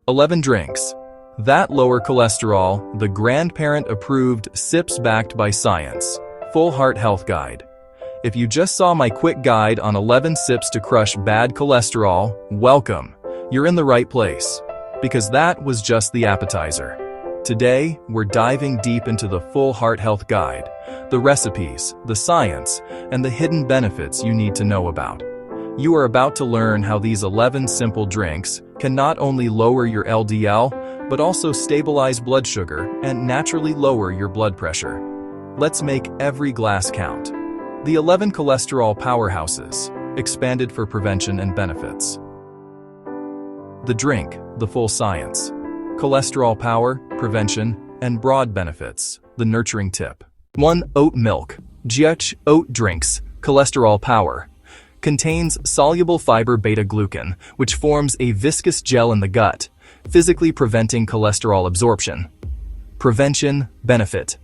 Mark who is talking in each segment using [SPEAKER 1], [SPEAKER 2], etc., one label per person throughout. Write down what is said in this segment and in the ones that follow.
[SPEAKER 1] 11 drinks that lower cholesterol, the Grandparent-Approved sips backed by science. Full Heart Health Guide. If you just saw my quick guide on 11 sips to crush bad cholesterol, welcome. You're in the right place. Because that was just the appetizer. Today, we're diving deep into the Full Heart Health Guide, the recipes, the science, and the hidden benefits you need to know about. You are about to learn how these 11 simple drinks can not only lower your LDL, but also stabilize blood sugar and naturally lower your blood pressure. Let's make every glass count. The 11 cholesterol powerhouses, expanded for prevention and benefits. The drink, the full science. Cholesterol power, prevention, and broad benefits. The nurturing tip. 1. Oat milk. HearT oat drinks, cholesterol power. Contains soluble fiber beta-glucan, which forms a viscous gel in the gut, physically preventing cholesterol absorption. Prevention benefit.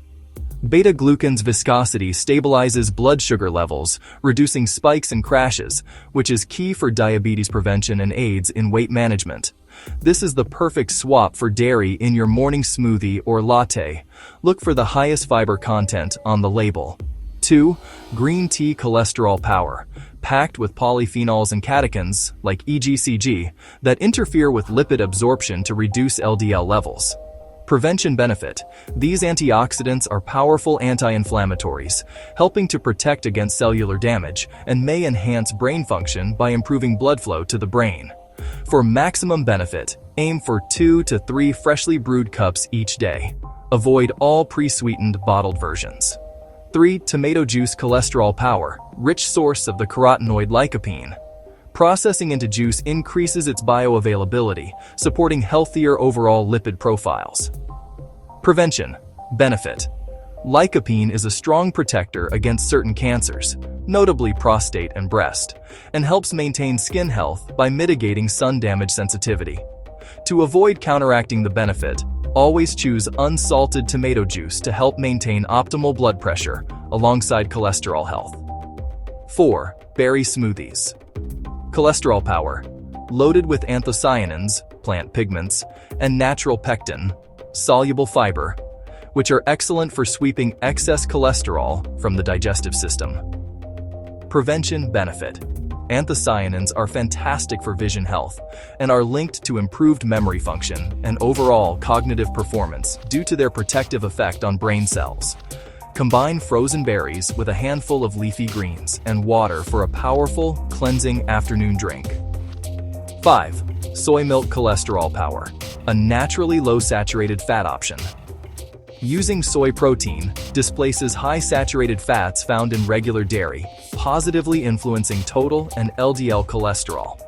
[SPEAKER 1] Beta-glucan's viscosity stabilizes blood sugar levels, reducing spikes and crashes, which is key for diabetes prevention and aids in weight management. This is the perfect swap for dairy in your morning smoothie or latte. Look for the highest fiber content on the label. 2. Green tea cholesterol power. Packed with polyphenols and catechins, like EGCG, that interfere with lipid absorption to reduce LDL levels. Prevention benefit. These antioxidants are powerful anti-inflammatories, helping to protect against cellular damage and may enhance brain function by improving blood flow to the brain. For maximum benefit, aim for 2 to 3 freshly brewed cups each day. Avoid all pre-sweetened bottled versions. 3. Tomato juice cholesterol power, rich source of the carotenoid lycopene. Processing into juice increases its bioavailability, supporting healthier overall lipid profiles. Prevention benefit. Lycopene is a strong protector against certain cancers, notably prostate and breast, and helps maintain skin health by mitigating sun damage sensitivity. To avoid counteracting the benefit, always choose unsalted tomato juice to help maintain optimal blood pressure alongside cholesterol health. 4. Berry smoothies. Cholesterol power. Loaded with anthocyanins, plant pigments, and natural pectin, soluble fiber, which are excellent for sweeping excess cholesterol from the digestive system. Prevention benefit. Anthocyanins are fantastic for vision health and are linked to improved memory function and overall cognitive performance due to their protective effect on brain cells. Combine frozen berries with a handful of leafy greens and water for a powerful, cleansing afternoon drink. 5. Soy milk cholesterol power, a naturally low-saturated fat option. Using soy protein displaces high saturated fats found in regular dairy, positively influencing total and LDL cholesterol.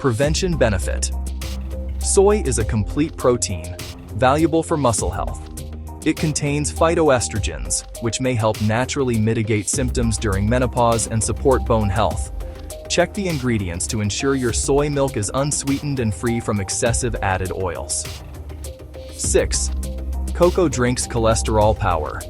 [SPEAKER 1] Prevention benefit. Soy is a complete protein, valuable for muscle health. It contains phytoestrogens, which may help naturally mitigate symptoms during menopause and support bone health. Check the ingredients to ensure your soy milk is unsweetened and free from excessive added oils. 6. Cocoa drinks cholesterol power.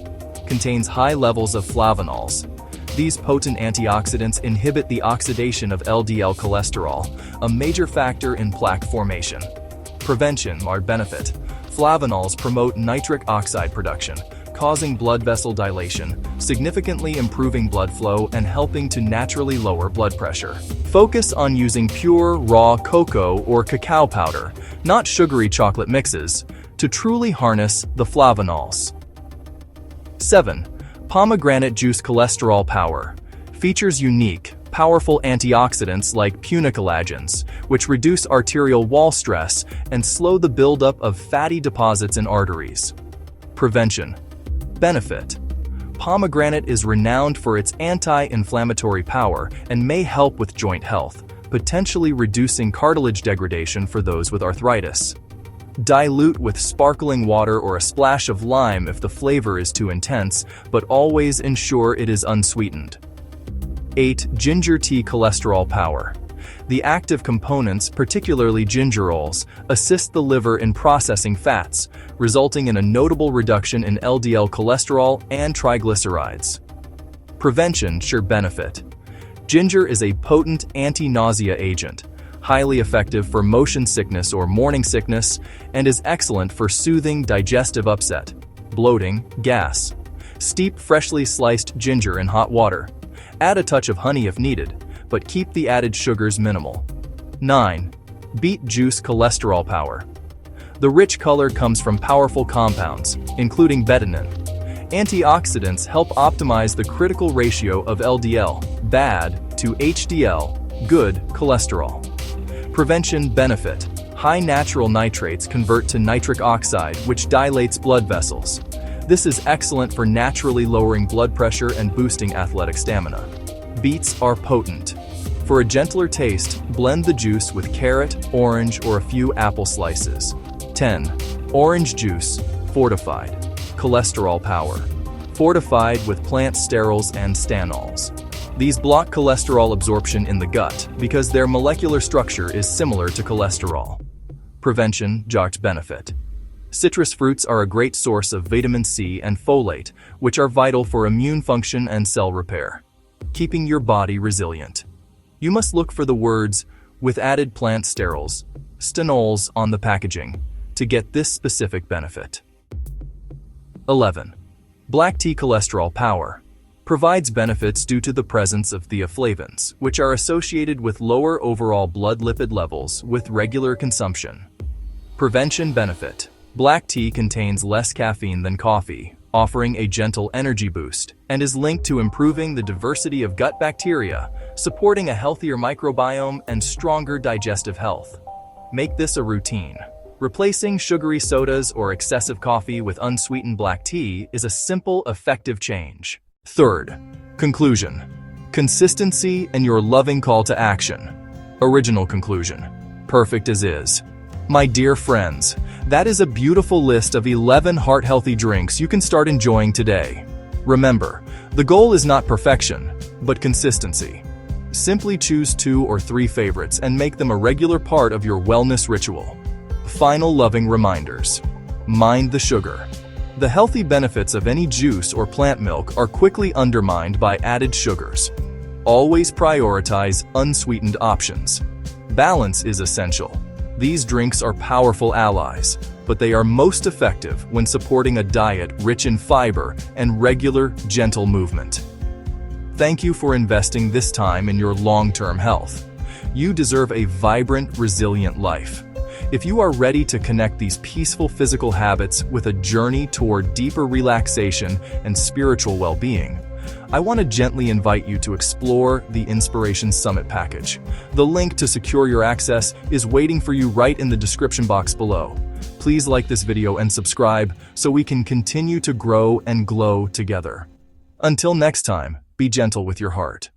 [SPEAKER 1] Contains high levels of flavonols. These potent antioxidants inhibit the oxidation of LDL cholesterol, a major factor in plaque formation. Prevention or benefit. Flavonols promote nitric oxide production, causing blood vessel dilation, significantly improving blood flow and helping to naturally lower blood pressure. Focus on using pure, raw cocoa or cacao powder, not sugary chocolate mixes, to truly harness the flavonols. 7. Pomegranate juice cholesterol power. Features unique, powerful antioxidants like punicolagens, which reduce arterial wall stress and slow the buildup of fatty deposits in arteries. Prevention benefit. Pomegranate is renowned for its anti-inflammatory power and may help with joint health, potentially reducing cartilage degradation for those with arthritis. Dilute with sparkling water or a splash of lime if the flavor is too intense, but always ensure it is unsweetened. 8. Ginger tea cholesterol power. The active components, particularly gingerols, assist the liver in processing fats, resulting in a notable reduction in LDL cholesterol and triglycerides. Prevention sure benefit. Ginger is a potent anti-nausea agent, highly effective for motion sickness or morning sickness, and is excellent for soothing digestive upset, bloating, gas. Steep freshly sliced ginger in hot water. Add a touch of honey if needed, but keep the added sugars minimal. 9. Beet juice cholesterol power. The rich color comes from powerful compounds, including betanin. Antioxidants help optimize the critical ratio of LDL, bad, to HDL, good, cholesterol. Prevention benefit. High natural nitrates convert to nitric oxide, which dilates blood vessels. This is excellent for naturally lowering blood pressure and boosting athletic stamina. Beets are potent. For a gentler taste, blend the juice with carrot, orange, or a few apple slices. 10. Orange juice, fortified. Cholesterol power. Fortified with plant sterols and stanols. These block cholesterol absorption in the gut because their molecular structure is similar to cholesterol. Prevention, joint benefit. Citrus fruits are a great source of vitamin C and folate, which are vital for immune function and cell repair. Keeping your body resilient. You must look for the words, with added plant sterols, stanols on the packaging, to get this specific benefit. 11. Black tea cholesterol power. Provides benefits due to the presence of theaflavins, which are associated with lower overall blood lipid levels with regular consumption. Prevention benefit. Black tea contains less caffeine than coffee, offering a gentle energy boost, and is linked to improving the diversity of gut bacteria, supporting a healthier microbiome and stronger digestive health. Make this a routine. Replacing sugary sodas or excessive coffee with unsweetened black tea is a simple, effective change. Third, conclusion. Consistency and your loving call to action. Original conclusion. Perfect as is. My dear friends, that is a beautiful list of 11 heart-healthy drinks you can start enjoying today. Remember, the goal is not perfection, but consistency. Simply choose 2 or 3 favorites and make them a regular part of your wellness ritual. Final loving reminders. Mind the sugar. The healthy benefits of any juice or plant milk are quickly undermined by added sugars. Always prioritize unsweetened options. Balance is essential. These drinks are powerful allies, but they are most effective when supporting a diet rich in fiber and regular, gentle movement. Thank you for investing this time in your long-term health. You deserve a vibrant, resilient life. If you are ready to connect these peaceful physical habits with a journey toward deeper relaxation and spiritual well-being, I want to gently invite you to explore the Inspiration Summit package. The link to secure your access is waiting for you right in the description box below. Please like this video and subscribe so we can continue to grow and glow together. Until next time, be gentle with your heart.